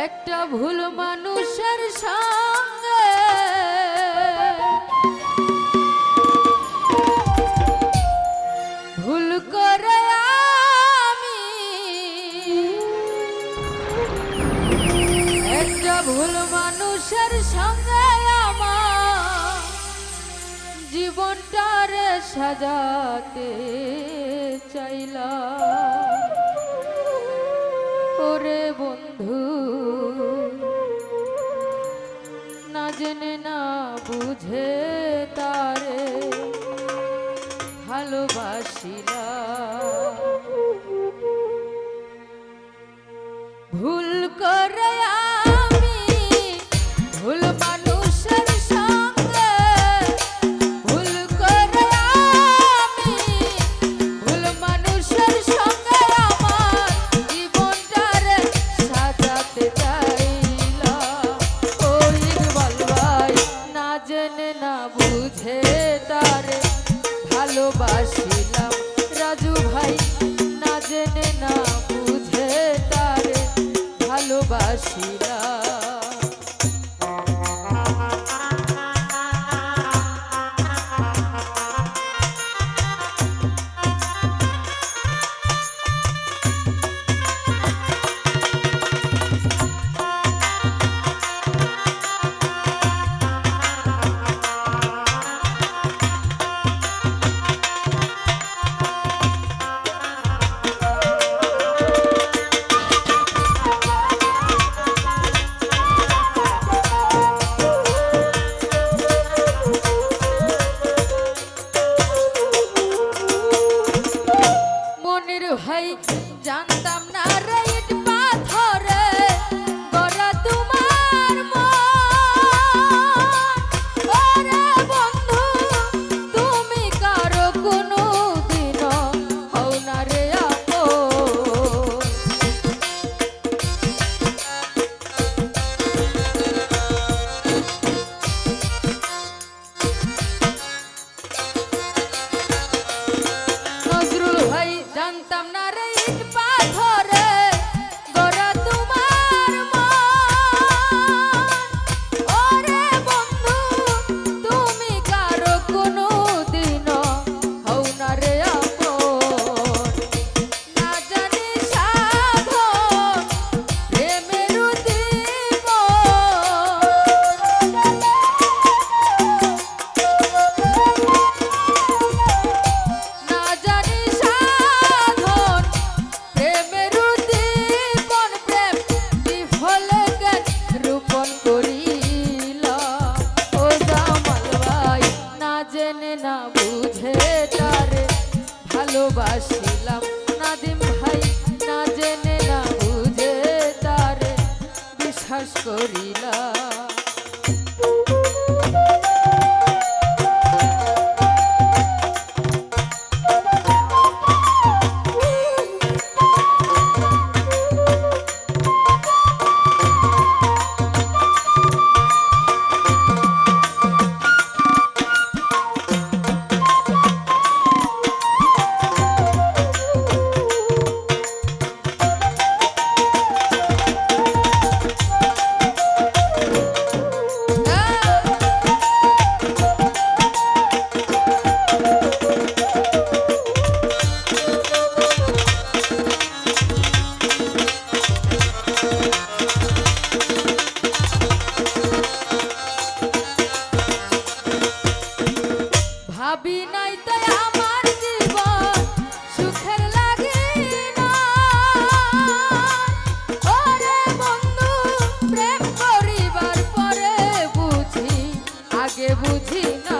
একটা ভুল মানুষের সঙ্গে ভুল করে আমি একটা ভুল মানুষের সঙ্গে আমার জীবনটারে সাজাতে চাইলাম। ওরে বন্ধু, না জেনে না বুঝে তারে ভালোবাসিলাম। ভুল করে আমি ভুল মানুষের সঙ্গে ভুল করে আমি ভুল মানুষের সঙ্গে আমার জীবনটারে সাজাতে চাইলাম। ও ইকবাল ভাই, না জেনে না বুঝে তারে ভালোবাসিলাম। রাজু ভাই, না জেনে না বুঝে তারে ভালোবাসিলাম। ভাই জানতাম না রে ইট পাথরে গড়া তোমার মন। ওরে বন্ধু, তুমি কারো কোনো দিনও হও না রে আপন। নজরুল ভাই জানতাম না রে ইট পাথরে গড়া তোমার মন। ওরে বন্ধু, তুমি কারো কোনো দিনও হও না রে আপন। না জানি সাধন প্রেমের না জানি সাধন প্রেমের উদ্দীপন প্রেম বিফলে জ্ঞান রূপণ করিলাম। ও জামাল ভাই, না জেনে না বুঝে তারে ভালোবাসিলাম। নাদিম ভাই, না জেনে না বুঝে তারে বিশ্বাস করিলাম। ভাবি নাই তাই আমার জীবন সুখের লাগে না। ওরে বন্ধু, প্রেম করিবার পরে বুঝি আগে বুঝি না।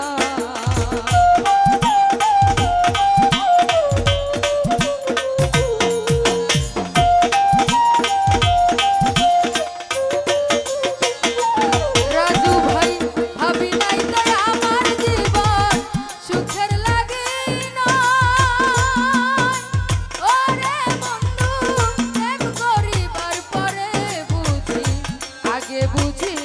রাজু ভাই, ভাবি নাই তাই আমার জীবন সুখের লাগে না। ওরে বন্ধু, প্রেম করিবার পরে বুঝি আগে বুঝি